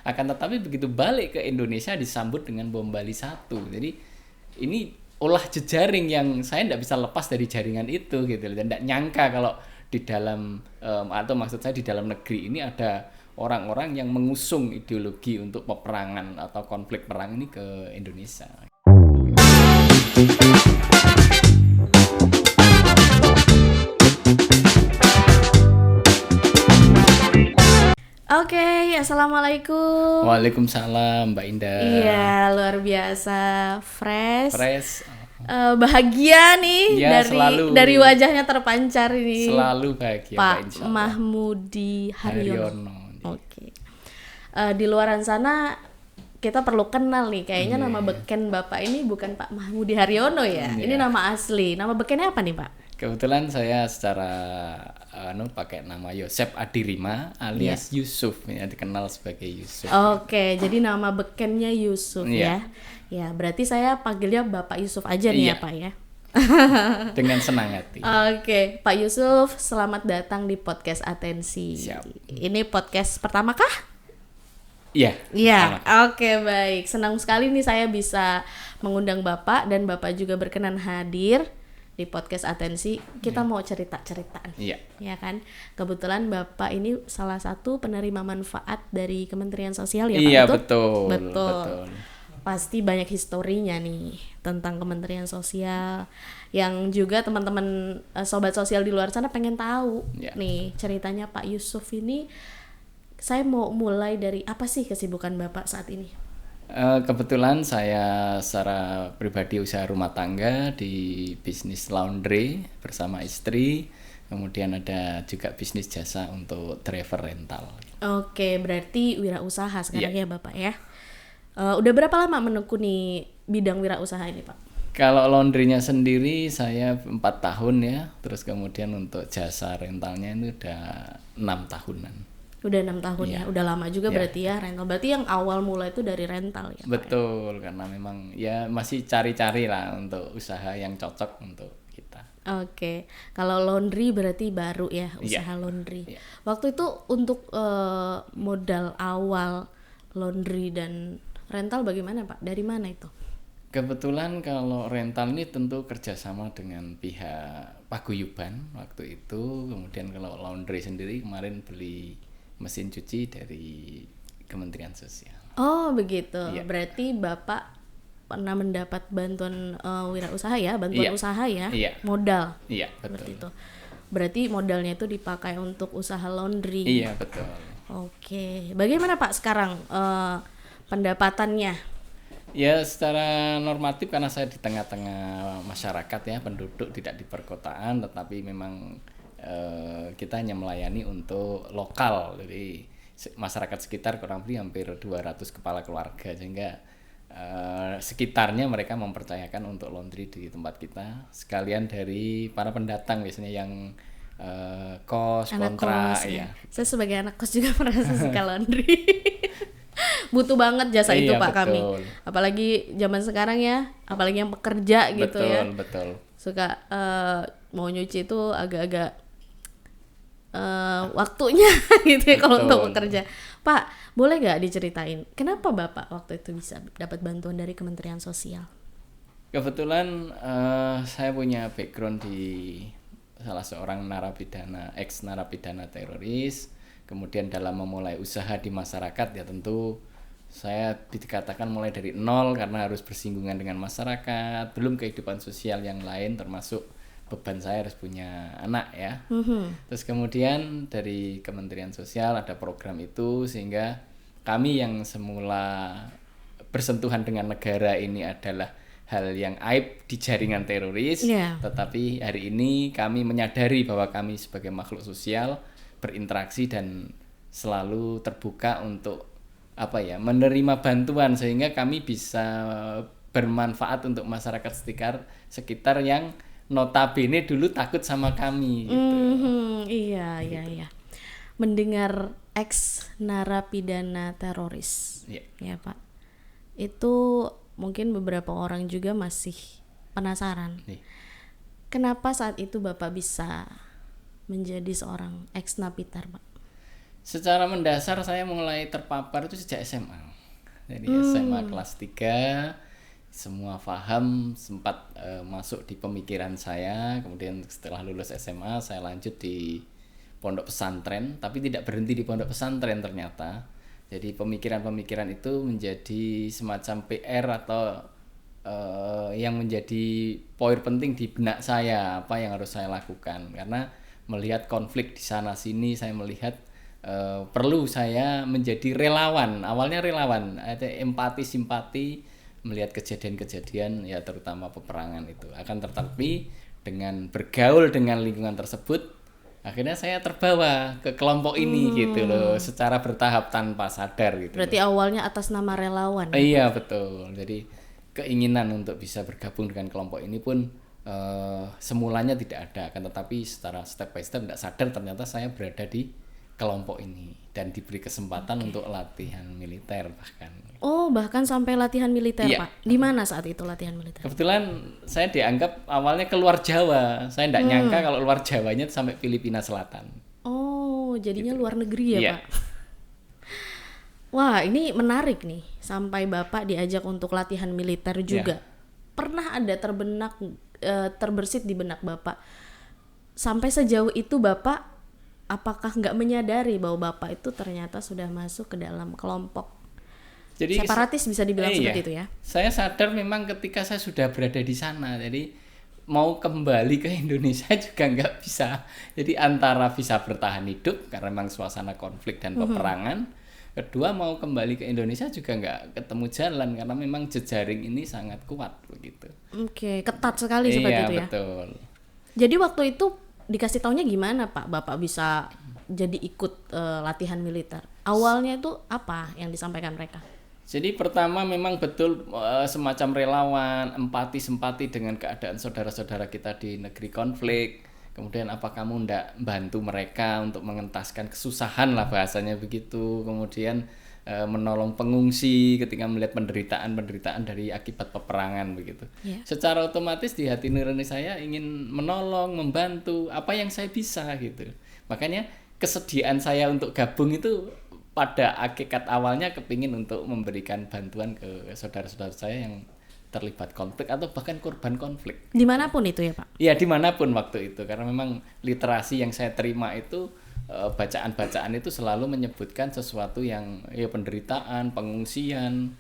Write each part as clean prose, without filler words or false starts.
Akan tetapi begitu balik ke Indonesia disambut dengan bom Bali 1. Jadi ini olah jejaring yang saya tidak bisa lepas dari jaringan itu gitu. Dan tidak nyangka kalau di dalam atau maksud saya di dalam negeri ini ada orang-orang yang mengusung ideologi untuk peperangan atau konflik perang ini ke Indonesia. Oke, assalamualaikum. Waalaikumsalam Mbak Indah. Iya, luar biasa, fresh. Ya, Bahagia nih selalu. dari wajahnya terpancar ini. Selalu bahagia Pak Insyaallah. Mahmudi Haryono. Haryono. Oke. Di luaran sana kita perlu kenal nih, kayaknya nama beken Bapak ini bukan Pak Mahmudi Haryono ya. Ini nama asli. Nama bekennya apa nih, Pak? Kebetulan saya secara pakai nama Yosep Adirima alias Yusuf, ya dikenal sebagai Yusuf. Oke, jadi nama bekennya Yusuf ya. Ya, berarti saya panggilnya Bapak Yusuf aja nih ya, Pak ya. Dengan senang hati. Oke, Pak Yusuf, selamat datang di podcast Atensi. Siap. Ini podcast pertama kah? Iya. Iya, oke baik. Senang sekali nih saya bisa mengundang Bapak dan Bapak juga berkenan hadir di podcast Atensi. Kita mau cerita-ceritaan. Iya. Ya kan? Kebetulan Bapak ini salah satu penerima manfaat dari Kementerian Sosial ya, Pak? Iya, Betul. betul. Pasti banyak historinya nih tentang Kementerian Sosial yang juga teman-teman sobat sosial di luar sana pengen tahu. Nih, ceritanya Pak Yusuf ini. Saya mau mulai dari apa sih kesibukan Bapak saat ini? Kebetulan saya secara pribadi usaha rumah tangga di bisnis laundry bersama istri. Kemudian ada juga bisnis jasa untuk driver rental. Oke, berarti wirausaha sekarang ya Bapak ya. Udah berapa lama menekuni bidang wirausaha ini, Pak? Kalau laundrynya sendiri saya 4 tahun ya. Terus kemudian untuk jasa rentalnya itu udah 6 tahunan. Udah 6 tahun ya, udah lama juga berarti ya rental. Berarti yang awal mula itu dari rental ya, Pak? Betul, karena memang ya masih cari-cari lah untuk usaha yang cocok untuk kita. Oke, kalau laundry berarti baru ya, usaha laundry. Waktu itu untuk modal awal laundry dan rental bagaimana, Pak? Dari mana itu? Kebetulan kalau rental ini tentu kerjasama dengan pihak paguyuban waktu itu. Kemudian kalau laundry sendiri kemarin beli mesin cuci dari Kementerian Sosial. Oh begitu, berarti Bapak pernah mendapat bantuan wirausaha ya, bantuan usaha ya, modal. Iya, betul. Itu. Berarti modalnya itu dipakai untuk usaha laundry. Iya, betul. Oke, bagaimana Pak sekarang pendapatannya? Ya secara normatif karena saya di tengah-tengah masyarakat ya, penduduk tidak di perkotaan, tetapi memang kita hanya melayani untuk lokal, jadi masyarakat sekitar kurang lebih hampir 200 kepala keluarga, sehingga sekitarnya mereka mempercayakan untuk laundry di tempat kita, sekalian dari para pendatang biasanya yang kos, anak kontrak. Kos, ya. Saya sebagai anak kos juga merasa suka laundry. Butuh banget jasa itu Pak, betul. Kami apalagi zaman sekarang ya, apalagi yang pekerja gitu ya, betul. Suka mau nyuci itu agak-agak waktunya gitu ya kalau untuk bekerja. Pak, boleh nggak diceritain kenapa Bapak waktu itu bisa dapat bantuan dari Kementerian Sosial? Kebetulan saya punya background di salah seorang narapidana, ex narapidana teroris. Kemudian dalam memulai usaha di masyarakat ya tentu saya dikatakan mulai dari nol karena harus bersinggungan dengan masyarakat, belum kehidupan sosial yang lain termasuk beban saya harus punya anak ya. Terus kemudian dari Kementerian Sosial ada program itu sehingga kami yang semula bersentuhan dengan negara ini adalah hal yang aib di jaringan teroris, tetapi hari ini kami menyadari bahwa kami sebagai makhluk sosial berinteraksi dan selalu terbuka untuk menerima bantuan sehingga kami bisa bermanfaat untuk masyarakat sekitar yang notabene dulu takut sama kami gitu. Iya. Mendengar ex narapidana teroris. Ya, Pak. Itu mungkin beberapa orang juga masih penasaran. Kenapa saat itu Bapak bisa menjadi seorang ex napiter, Pak? Secara mendasar saya mulai terpapar itu sejak SMA. Jadi SMA kelas 3 semua paham, sempat masuk di pemikiran saya. Kemudian setelah lulus SMA saya lanjut di pondok pesantren, tapi tidak berhenti di pondok pesantren ternyata. Jadi pemikiran-pemikiran itu menjadi semacam PR atau yang menjadi poin penting di benak saya, apa yang harus saya lakukan. Karena melihat konflik di sana sini, saya melihat perlu saya menjadi relawan. Awalnya relawan, ada empati simpati melihat kejadian-kejadian ya terutama peperangan itu. Akan tetapi dengan bergaul dengan lingkungan tersebut, akhirnya saya terbawa ke kelompok ini gitu loh, secara bertahap tanpa sadar gitu. Berarti awalnya atas nama relawan. Iya betul. Jadi keinginan untuk bisa bergabung dengan kelompok ini pun semulanya tidak ada, akan tetapi secara step by step tidak sadar ternyata saya berada di kelompok ini dan diberi kesempatan untuk latihan militer bahkan. Oh, bahkan sampai latihan militer, Iya. Pak. Di mana saat itu latihan militer? Kebetulan saya dianggap awalnya keluar Jawa. Saya tidak nyangka kalau luar Jawanya sampai Filipina Selatan. Oh, jadinya luar negeri ya, Iya. Pak? Wah, ini menarik nih. Sampai Bapak diajak untuk latihan militer juga. Pernah ada terbersit di benak Bapak. Sampai sejauh itu Bapak apakah nggak menyadari bahwa Bapak itu ternyata sudah masuk ke dalam kelompok Jadi separatis, bisa dibilang iya. seperti itu ya? Saya sadar memang ketika saya sudah berada di sana, jadi mau kembali ke Indonesia juga nggak bisa. Jadi antara bisa bertahan hidup karena memang suasana konflik dan peperangan, kedua mau kembali ke Indonesia juga nggak ketemu jalan karena memang jejaring ini sangat kuat begitu. Oke, ketat sekali seperti Iya itu ya. betul. Jadi waktu itu dikasih taunya gimana, Pak? Bapak bisa jadi ikut latihan militer. Awalnya itu apa yang disampaikan mereka? Jadi pertama memang betul semacam relawan, empati simpati dengan keadaan saudara-saudara kita di negeri konflik. Kemudian apa kamu ndak bantu mereka untuk mengentaskan kesusahan lah bahasanya begitu. Kemudian menolong pengungsi ketika melihat penderitaan dari akibat peperangan begitu. Yeah. Secara otomatis di hati nurani saya ingin menolong, membantu apa yang saya bisa gitu. Makanya kesediaan saya untuk gabung itu pada hakikat awalnya kepingin untuk memberikan bantuan ke saudara-saudara saya yang terlibat konflik atau bahkan korban konflik. Dimanapun itu ya, Pak? Ya dimanapun waktu itu, karena memang literasi yang saya terima itu bacaan-bacaan itu selalu menyebutkan sesuatu yang ya penderitaan, pengungsian,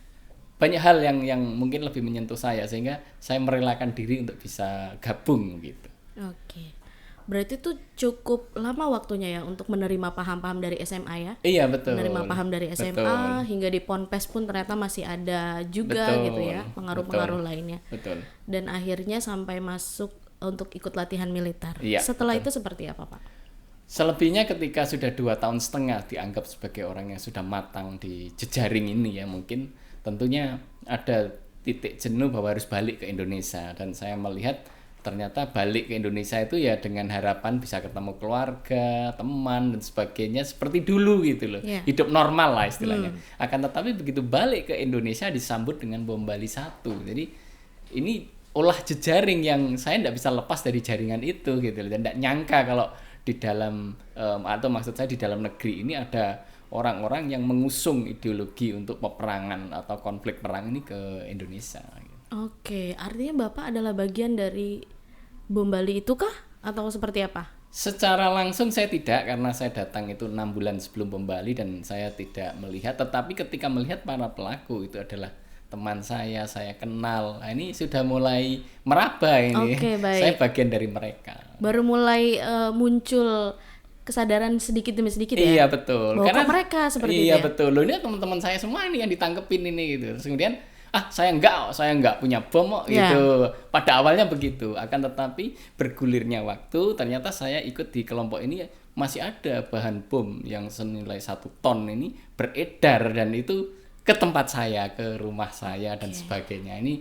banyak hal yang mungkin lebih menyentuh saya sehingga saya merelakan diri untuk bisa gabung gitu. Oke. Berarti itu cukup lama waktunya ya untuk menerima paham-paham dari SMA ya? Iya betul. Menerima paham dari SMA Betul. hingga di Ponpes pun ternyata masih ada juga Betul. gitu ya, pengaruh-pengaruh lainnya. Betul. Dan akhirnya sampai masuk untuk ikut latihan militer. Iya, Setelah itu seperti apa, Pak? Selebihnya ketika sudah 2 tahun setengah dianggap sebagai orang yang sudah matang di jejaring ini ya, mungkin tentunya ada titik jenuh bahwa harus balik ke Indonesia, dan saya melihat ternyata balik ke Indonesia itu ya dengan harapan bisa ketemu keluarga, teman dan sebagainya seperti dulu gitu loh. Yeah. Hidup normal lah istilahnya. Akan tetapi begitu balik ke Indonesia disambut dengan bom Bali 1. Jadi ini olah jejaring yang saya tidak bisa lepas dari jaringan itu gitu loh. Dan tidak nyangka kalau di dalam atau maksud saya di dalam negeri ini ada orang-orang yang mengusung ideologi untuk peperangan atau konflik perang ini ke Indonesia. Oke, artinya Bapak adalah bagian dari bom Bali itu kah? Atau seperti apa? Secara langsung saya tidak, karena saya datang itu 6 bulan sebelum bom Bali dan saya tidak melihat. Tetapi ketika melihat para pelaku itu adalah teman saya kenal. Nah, ini sudah mulai meraba ini. Oke, baik. Saya bagian dari mereka. Baru mulai muncul kesadaran sedikit demi sedikit ya? Iya betul. Bahwa Karena kok mereka seperti iya itu ya? betul. Loh, ini teman-teman saya semua ini yang ditangkepin ini gitu. Terus kemudian saya enggak punya bom kok gitu. Pada awalnya begitu. Akan tetapi bergulirnya waktu ternyata saya ikut di kelompok ini masih ada bahan bom yang senilai 1 ton ini beredar, dan itu ke tempat saya, ke rumah saya dan sebagainya. Ini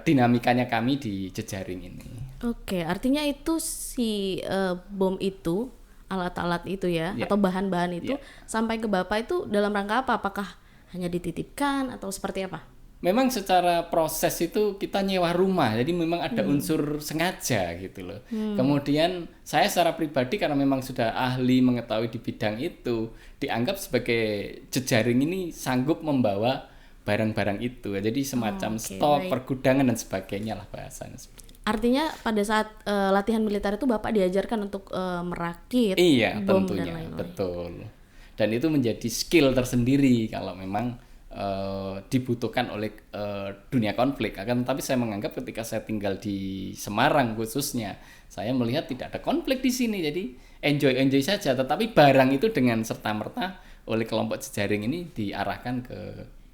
dinamikanya kami di jejaring ini. Oke, artinya itu si bom itu, alat-alat itu ya, atau bahan-bahan itu sampai ke Bapak itu dalam rangka apa? Apakah hanya dititipkan atau seperti apa? memang secara proses itu kita nyewa rumah, jadi memang ada unsur sengaja gitu loh. Kemudian saya secara pribadi karena memang sudah ahli mengetahui di bidang itu, dianggap sebagai jejaring ini sanggup membawa barang-barang itu, jadi semacam stok, pergudangan dan sebagainya lah bahasanya. Artinya pada saat latihan militer itu Bapak diajarkan untuk merakit Iya, bom tentunya, dan lain-lain. betul. Dan itu menjadi skill tersendiri kalau memang dibutuhkan oleh dunia konflik. Tapi saya menganggap ketika saya tinggal di Semarang khususnya, saya melihat tidak ada konflik di sini, jadi enjoy saja. Tetapi barang itu dengan serta-merta oleh kelompok jejaring ini diarahkan ke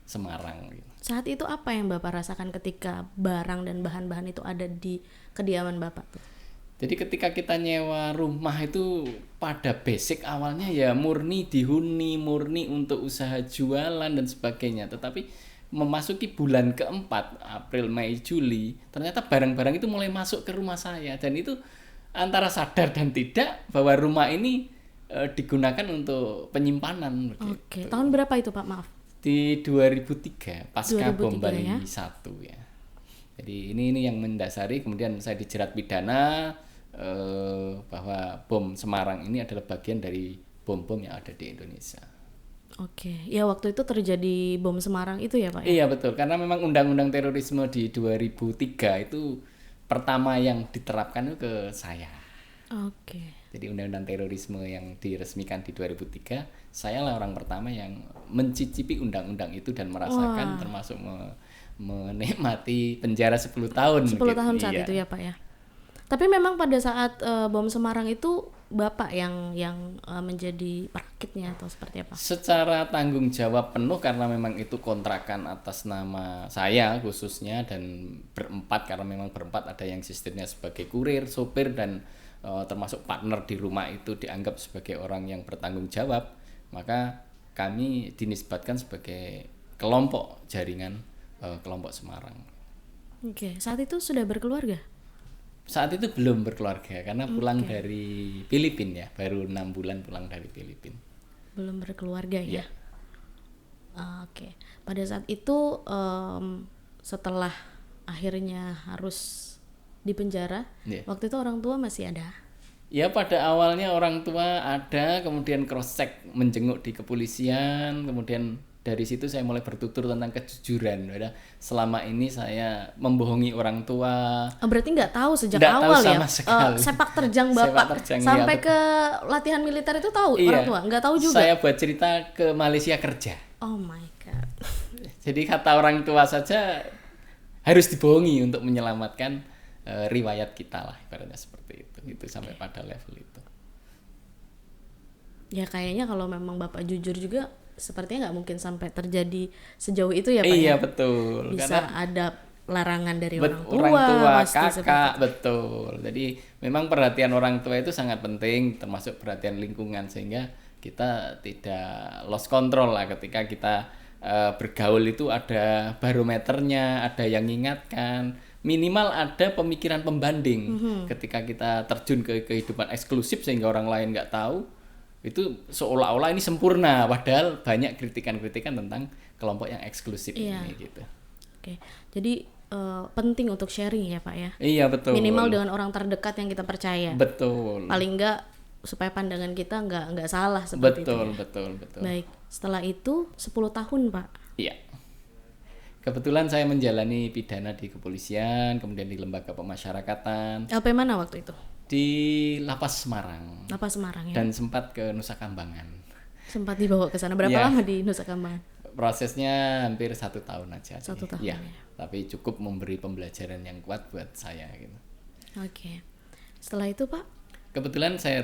Semarang. Saat itu apa yang Bapak rasakan ketika barang dan bahan-bahan itu ada di kediaman Bapak tuh? Jadi ketika kita nyewa rumah itu pada basic awalnya ya murni dihuni, murni untuk usaha jualan dan sebagainya. Tetapi memasuki bulan keempat, April, Mei, Juli, ternyata barang-barang itu mulai masuk ke rumah saya. Dan itu antara sadar dan tidak bahwa rumah ini digunakan untuk penyimpanan. Oke, tahun berapa itu Pak? Maaf. Di 2003 pasca 2003 bom Bali ya? 1 ya. Jadi ini yang mendasari, kemudian saya dijerat pidana bahwa bom Semarang ini adalah bagian dari bom-bom yang ada di Indonesia. Oke, ya waktu itu terjadi bom Semarang itu ya Pak? Iya betul, karena memang undang-undang terorisme di 2003 itu pertama yang diterapkan itu ke saya. Oke. Jadi undang-undang terorisme yang diresmikan di 2003, saya lah orang pertama yang mencicipi undang-undang itu dan merasakan, termasuk menikmati penjara 10 tahun. 10 tahun saat itu ya Pak ya. Tapi memang pada saat bom Semarang itu Bapak yang menjadi perakitnya atau seperti apa? Secara tanggung jawab penuh karena memang itu kontrakan atas nama saya khususnya dan berempat, karena memang berempat ada yang sistemnya sebagai kurir, sopir dan termasuk partner di rumah itu dianggap sebagai orang yang bertanggung jawab, maka kami dinisbatkan sebagai kelompok jaringan kelompok Semarang. Oke, saat itu sudah berkeluarga? Saat itu belum berkeluarga karena pulang dari Filipina ya, baru 6 bulan pulang dari Filipina. Belum berkeluarga ya? Ya. Oke, pada saat itu setelah akhirnya harus di penjara, waktu itu orang tua masih ada? Ya pada awalnya orang tua ada, kemudian cross check menjenguk di kepolisian, kemudian dari situ saya mulai bertutur tentang kejujuran. Selama ini saya membohongi orang tua. Berarti nggak tahu sejak nggak awal tahu ya? sama sekali. Sepak terjang Bapak sampai ke latihan militer itu tahu orang tua? Nggak tahu juga? Saya buat cerita ke Malaysia kerja. Oh my god. Jadi kata orang tua saja harus dibohongi untuk menyelamatkan riwayat kita lah, ibaratnya seperti itu sampai pada level itu. Ya kayaknya kalau memang Bapak jujur juga sepertinya nggak mungkin sampai terjadi sejauh itu ya Pak. Iya ya? Betul. Bisa karena ada larangan dari orang tua, kakak, betul. Jadi memang perhatian orang tua itu sangat penting, termasuk perhatian lingkungan, sehingga kita tidak lost control lah ketika kita bergaul itu ada barometernya, ada yang mengingatkan. Minimal ada pemikiran pembanding ketika kita terjun ke kehidupan eksklusif sehingga orang lain nggak tahu, itu seolah-olah ini sempurna, padahal banyak kritikan-kritikan tentang kelompok yang eksklusif ini gitu. Oke, jadi penting untuk sharing ya Pak ya. Iya betul. Minimal dengan orang terdekat yang kita percaya. Betul. Paling nggak supaya pandangan kita nggak salah seperti itu. Ya? Betul. Baik, setelah itu 10 tahun Pak. Iya. Kebetulan saya menjalani pidana di kepolisian, kemudian di lembaga pemasyarakatan. LP mana waktu itu? Di Lapas Semarang. Lapas Semarang ya. Dan sempat ke Nusa Kambangan. Sempat dibawa ke sana. Berapa lama di Nusa Kambangan? Prosesnya hampir 1 tahun aja. 1 tahun ya. Tapi cukup memberi pembelajaran yang kuat buat saya gitu. Oke. Setelah itu Pak? Kebetulan saya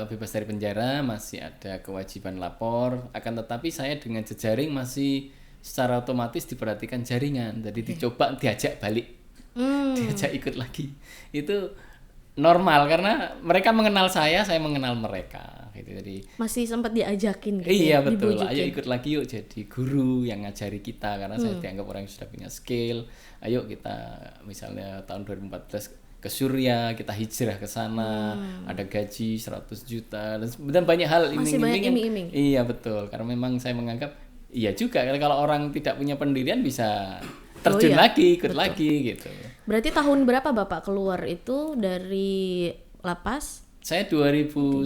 bebas dari penjara, masih ada kewajiban lapor, akan tetapi saya dengan jejaring masih secara otomatis diperhatikan jaringan, jadi dicoba diajak balik, diajak ikut lagi. Itu normal karena mereka mengenal saya mengenal mereka. Gitu. Jadi masih sempat diajakin gitu. Iya betul, ayo ikut lagi yuk jadi guru yang ngajari kita, karena saya dianggap orang yang sudah punya skill. Ayo kita misalnya tahun 2014 ke Suriah, kita hijrah ke sana, ada gaji 100 juta dan banyak hal iming-iming. Iya betul, karena memang saya menganggap iya juga kalau orang tidak punya pendirian bisa terjun lagi, ikut betul. lagi gitu. Berarti tahun berapa Bapak keluar itu dari lapas? Saya 2009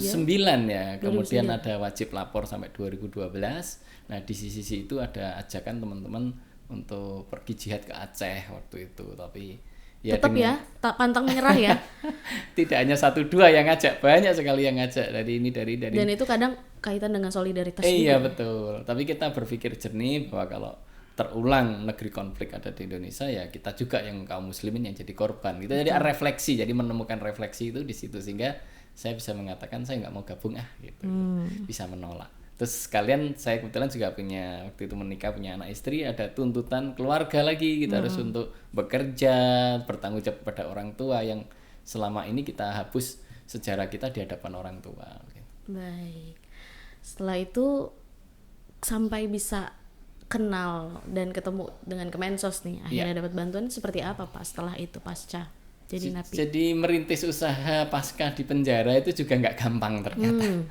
ya, kemudian ada wajib lapor sampai 2012. Nah di sisi itu ada ajakan teman-teman untuk pergi jihad ke Aceh waktu itu, tapi ya tetap ya, tak pantang menyerah ya. tidak hanya 1-2 yang ngajak, banyak sekali yang ngajak dari. Dan itu kadang kaitan dengan solidaritas iya juga. betul, tapi kita berpikir jernih bahwa kalau terulang negeri konflik ada di Indonesia, ya kita juga yang kaum muslimin yang jadi korban gitu. Jadi refleksi, jadi menemukan refleksi itu di situ, sehingga saya bisa mengatakan saya nggak mau gabung gitu. Bisa menolak. Terus sekalian saya kebetulan juga punya, waktu itu menikah, punya anak istri, ada tuntutan keluarga lagi, kita harus untuk bekerja, bertanggung jawab pada orang tua yang selama ini kita hapus sejarah kita di hadapan orang tua gitu. Baik, setelah itu sampai bisa kenal dan ketemu dengan Kemensos nih, akhirnya dapat bantuan seperti apa Pak setelah itu pasca jadi napi? Jadi merintis usaha pasca di penjara itu juga nggak gampang ternyata.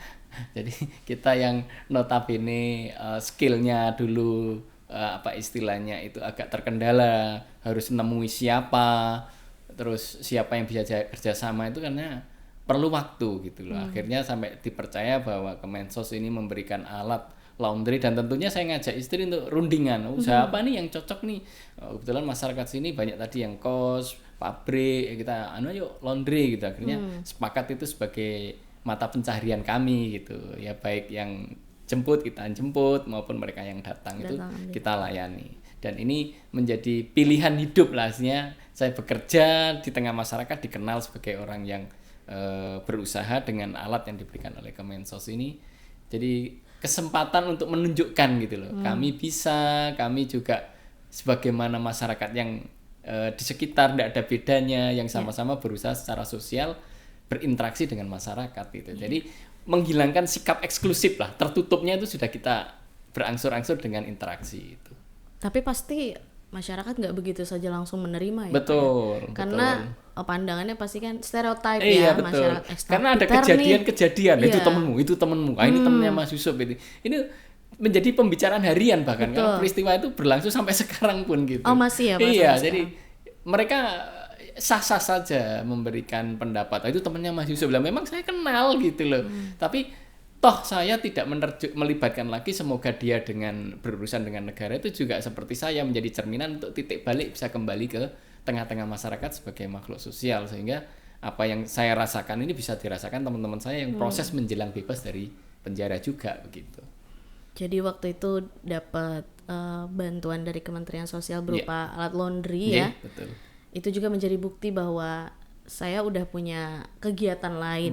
Jadi kita yang notabene skillnya dulu apa istilahnya itu agak terkendala, harus nemui siapa, terus siapa yang bisa kerjasama itu karena perlu waktu gitu loh. Akhirnya sampai dipercaya bahwa Kemensos ini memberikan alat laundry, dan tentunya saya ngajak istri untuk rundingan, usaha apa nih yang cocok nih. Kebetulan masyarakat sini banyak tadi yang kos, pabrik, kita yuk laundry gitu. Akhirnya sepakat itu sebagai mata pencaharian kami gitu ya, baik yang kita jemput maupun mereka yang datang itu kita layani. Dan ini menjadi pilihan hidup lah, artinya saya bekerja di tengah masyarakat, dikenal sebagai orang yang berusaha dengan alat yang diberikan oleh Kemensos ini. Jadi kesempatan untuk menunjukkan gitu loh, kami bisa, kami juga sebagaimana masyarakat yang di sekitar, tidak ada bedanya, yang sama-sama berusaha secara sosial berinteraksi dengan masyarakat gitu. Jadi menghilangkan sikap eksklusif lah, tertutupnya itu sudah kita berangsur-angsur dengan interaksi itu. Tapi pasti masyarakat nggak begitu saja langsung menerima ya. Betul. Pak, ya? Karena pandangannya pasti kan stereotip ya betul. Masyarakat. Karena ada kejadian-kejadian, itu temenmu, ini temennya Mas Yusuf ini menjadi pembicaraan harian bahkan. Karena peristiwa itu berlangsung sampai sekarang pun gitu. Oh masih ya Mas? Iya, jadi mereka sah-sah saja memberikan pendapat. Itu temennya Mas Yusuf, memang saya kenal gitu loh. Tapi toh saya tidak melibatkan lagi, semoga dia dengan berurusan dengan negara itu juga seperti saya menjadi cerminan untuk titik balik bisa kembali ke tengah-tengah masyarakat sebagai makhluk sosial, sehingga apa yang saya rasakan ini bisa dirasakan teman-teman saya yang proses menjelang bebas dari penjara juga begitu. Jadi waktu itu dapat bantuan dari Kementerian Sosial berupa alat laundry ya. Betul. Itu juga menjadi bukti bahwa saya udah punya kegiatan lain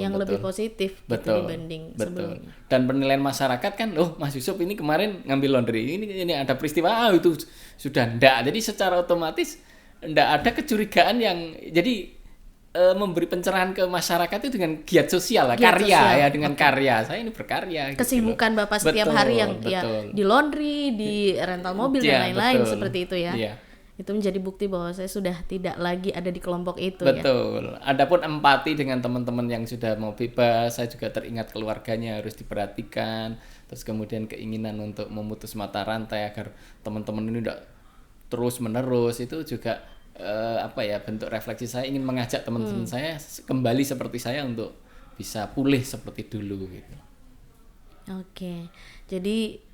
yang lebih positif gitu dibanding sebelumnya. Dan penilaian masyarakat kan, Mas Yusuf ini kemarin ngambil laundry, ini ada peristiwa itu sudah ndak. Jadi secara otomatis ndak ada kecurigaan yang jadi memberi pencerahan ke masyarakat itu dengan giat sosial lah, dengan karya. Saya ini berkarya. Kesibukan gitu. Bapak setiap hari yang ya di laundry, di rental mobil dan lain-lain seperti itu ya. Iya. Itu menjadi bukti bahwa saya sudah tidak lagi ada di kelompok itu. Betul. Adapun empati dengan teman-teman yang sudah mau bebas, saya juga teringat keluarganya harus diperhatikan. Terus kemudian keinginan untuk memutus mata rantai agar teman-teman ini tidak terus menerus, itu juga bentuk refleksi saya, ingin mengajak teman-teman saya kembali seperti saya untuk bisa pulih seperti dulu gitu. Oke. Jadi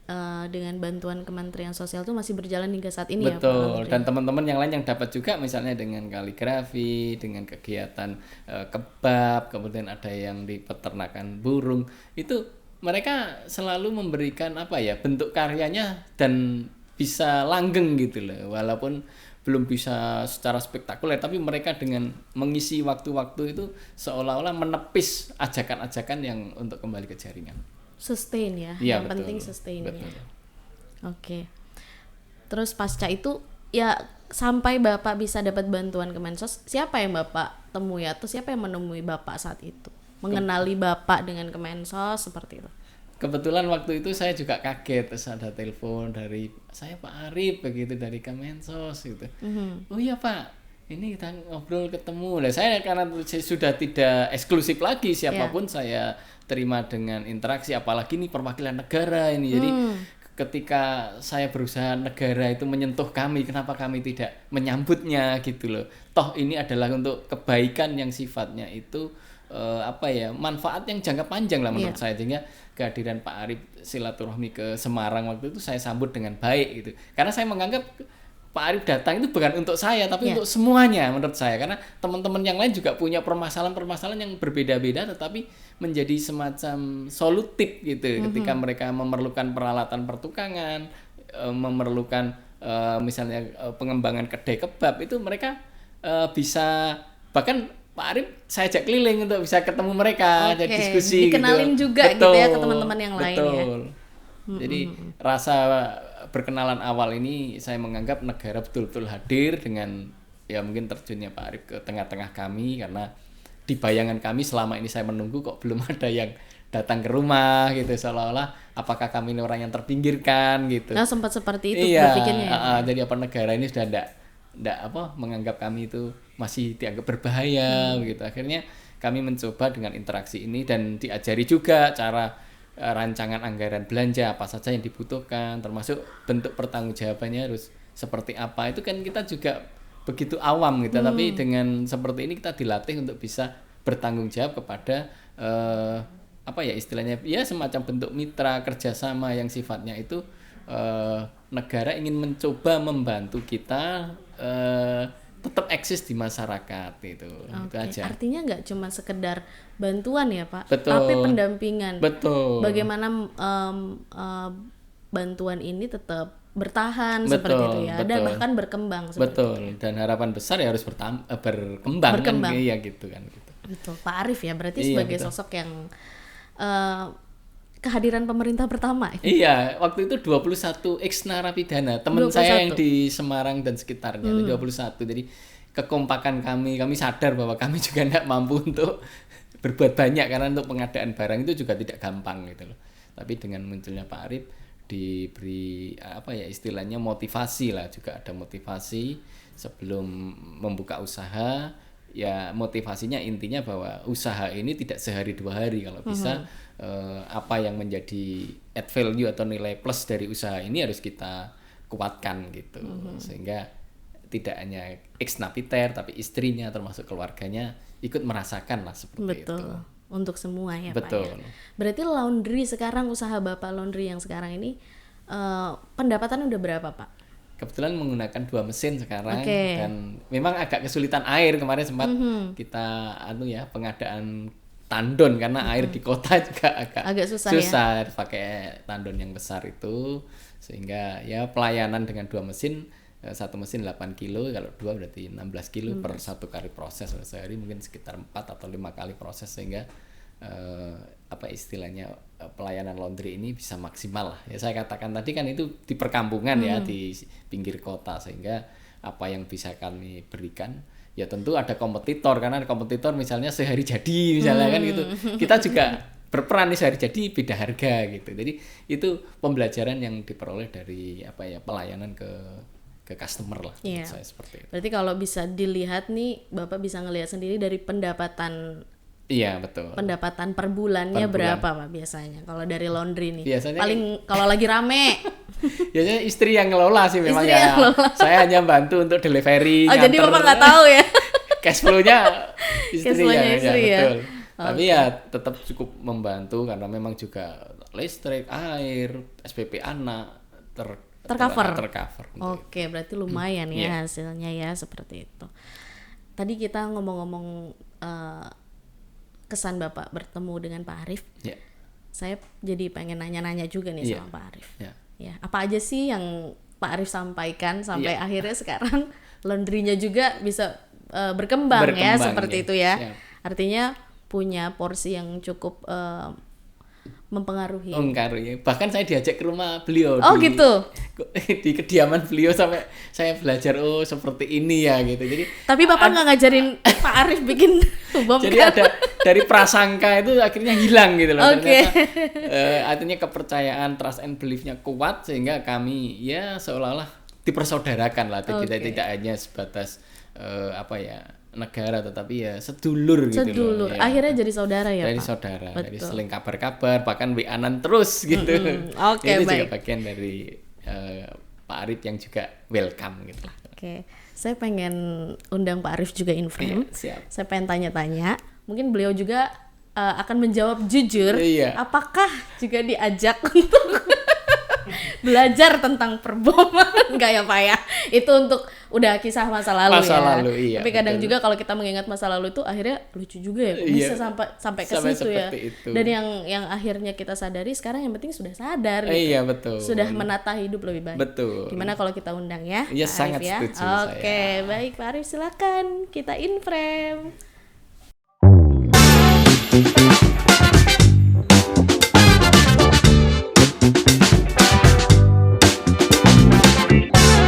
dengan bantuan Kementerian Sosial itu masih berjalan hingga saat ini. Betul. Ya Pak? Dan teman-teman yang lain yang dapat juga misalnya dengan kaligrafi, dengan kegiatan kebab, kemudian ada yang di peternakan burung, itu mereka selalu memberikan bentuk karyanya dan bisa langgeng gitu loh, walaupun belum bisa secara spektakuler, tapi mereka dengan mengisi waktu-waktu itu seolah-olah menepis ajakan-ajakan yang untuk kembali ke jaringan. Sustain ya, yang penting sustain ya. Oke. Terus pasca itu ya sampai Bapak bisa dapat bantuan Kemensos, siapa yang Bapak temui atau siapa yang menemui Bapak saat itu? Mengenali Bapak dengan Kemensos seperti itu. Kebetulan waktu itu saya juga kaget, terus ada telepon dari saya Pak Arif begitu dari Kemensos gitu. Oh iya Pak, ini kita ngobrol ketemu. Nah, saya karena sudah tidak eksklusif lagi siapapun saya terima dengan interaksi, apalagi ini perwakilan negara ini. Jadi ketika saya berusaha negara itu menyentuh kami, kenapa kami tidak menyambutnya gitu loh. Toh ini adalah untuk kebaikan yang sifatnya itu manfaat yang jangka panjang lah menurut saya. Sehingga kehadiran Pak Arief silaturahmi ke Semarang waktu itu saya sambut dengan baik gitu. Karena saya menganggap Pak Arief datang itu bukan untuk saya tapi untuk semuanya menurut saya, karena teman-teman yang lain juga punya permasalahan-permasalahan yang berbeda-beda tetapi menjadi semacam solutif gitu ketika mereka memerlukan peralatan pertukangan, memerlukan misalnya pengembangan kedai kebab, itu mereka bisa, bahkan Pak Arief saya ajak keliling untuk bisa ketemu mereka, jadi diskusi dikenalin gitu. juga gitu ya ke teman-teman yang lain ya. Jadi rasa berkenalan awal ini saya menganggap negara betul-betul hadir dengan ya mungkin terjunnya Pak Arief ke tengah-tengah kami, karena di bayangan kami selama ini saya menunggu kok belum ada yang datang ke rumah gitu, seolah-olah apakah kami ini orang yang terpinggirkan gitu. Nah, sempat seperti itu berpikirnya. Jadi apa negara ini sudah enggak menganggap kami itu masih dianggap berbahaya gitu. Akhirnya kami mencoba dengan interaksi ini dan diajari juga cara rancangan anggaran belanja apa saja yang dibutuhkan, termasuk bentuk pertanggungjawabannya harus seperti apa. Itu kan kita juga begitu awam gitu, tapi dengan seperti ini kita dilatih untuk bisa bertanggung jawab kepada istilahnya ya semacam bentuk mitra kerjasama yang sifatnya itu negara ingin mencoba membantu kita tetap eksis di masyarakat itu. Itu aja. Artinya nggak cuma sekedar bantuan ya Pak, betul, tapi pendampingan. Betul. Bagaimana bantuan ini tetap bertahan seperti itu ya, dan bahkan berkembang. Betul. Dan harapan besar ya harus berkembang. Kan ya gitu kan. Gitu. Betul. Pak Arief ya berarti sebagai sosok yang kehadiran pemerintah pertama. Iya, waktu itu 21 ex-narapidana, teman saya yang di Semarang dan sekitarnya, 21. Jadi kekompakan kami sadar bahwa kami juga tidak mampu untuk berbuat banyak, karena untuk pengadaan barang itu juga tidak gampang gitu loh. Tapi dengan munculnya Pak Arief diberi istilahnya motivasi lah, juga ada motivasi sebelum membuka usaha. Ya motivasinya intinya bahwa usaha ini tidak sehari dua hari, kalau bisa apa yang menjadi add value atau nilai plus dari usaha ini harus kita kuatkan gitu, sehingga tidak hanya ex napiter tapi istrinya termasuk keluarganya ikut merasakan lah seperti itu. Untuk semua ya Betul. Pak ya. Berarti laundry sekarang, usaha Bapak laundry yang sekarang ini pendapatan udah berapa Pak? Kebetulan menggunakan 2 mesin sekarang, dan memang agak kesulitan air kemarin sempat kita pengadaan tandon karena air di kota juga agak susah ya? Pakai tandon yang besar itu, sehingga ya pelayanan dengan 2 mesin, 1 mesin 8 kilo, kalau 2 berarti 16 kilo per satu kali proses. Sehari mungkin sekitar 4 atau 5 kali proses, sehingga istilahnya pelayanan laundry ini bisa maksimal lah. Ya saya katakan tadi kan itu di perkampungan ya, di pinggir kota, sehingga apa yang bisa kami berikan ya tentu ada kompetitor, karena ada kompetitor misalnya sehari jadi misalnya kan gitu. Kita juga berperan nih sehari jadi beda harga gitu. Jadi itu pembelajaran yang diperoleh dari pelayanan ke customer lah. Saya seperti itu. Berarti kalau bisa dilihat nih, Bapak bisa ngelihat sendiri dari pendapatan. Iya betul. Pendapatan per bulannya berapa Pak biasanya kalau dari laundry nih? Biasanya paling kalau lagi rame. Biasanya istri yang ngelola sih memang ya. Saya hanya bantu untuk delivery. Oh jadi Bapak nggak tahu ya? Cash flow-nya istri ya. Betul. Tapi ya tetap cukup membantu karena memang juga listrik, air, SPP anak tercover. Oke, berarti lumayan ya hasilnya ya seperti itu. Tadi kita ngomong-ngomong kesan Bapak bertemu dengan Pak Arief. Saya jadi pengen nanya-nanya juga nih sama Pak Arief. Ya, apa aja sih yang Pak Arief sampaikan sampai akhirnya sekarang laundry-nya juga bisa berkembang ya seperti itu ya. Artinya punya porsi yang cukup mempengaruhi. Bahkan saya diajak ke rumah beliau. Gitu. Di kediaman beliau sampai saya belajar seperti ini ya gitu. Jadi tapi Bapak nggak ngajarin Pak Arief bikin bom. Jadi ada dari prasangka itu akhirnya hilang gitu loh. Ternyata artinya kepercayaan, trust and belief-nya kuat, sehingga kami ya seolah-olah dipersaudarakan lah. Tidak hanya sebatas negara tetapi ya sedulur gitu loh. Sedulur. Ya. Akhirnya jadi saudara ya, Jadi Pak? saudara, Betul. jadi seling kabar-kabar, bahkan WA-an terus gitu. Oke, Itu baik. juga bagian dari Pak Arif yang juga welcome gitu. Oke, saya pengen undang Pak Arif juga in frame. Siap. Saya pengen tanya-tanya, mungkin beliau juga akan menjawab jujur. Iya. Apakah juga diajak untuk belajar tentang perboman? Enggak ya Pak ya? Itu untuk udah kisah masa lalu Masa ya. lalu, iya, Tapi kadang betul. juga kalau kita mengingat masa lalu itu akhirnya lucu juga ya, kok Iya. bisa sampai ke Sampai situ ya. seperti itu. Dan yang akhirnya kita sadari sekarang yang penting sudah sadar. gitu. Iya betul. Sudah menata hidup lebih baik. Betul. Gimana kalau kita undang ya? Iya, Pak sangat Arif ya? setuju saya. Oke, baik Pak Arif silakan kita in frame.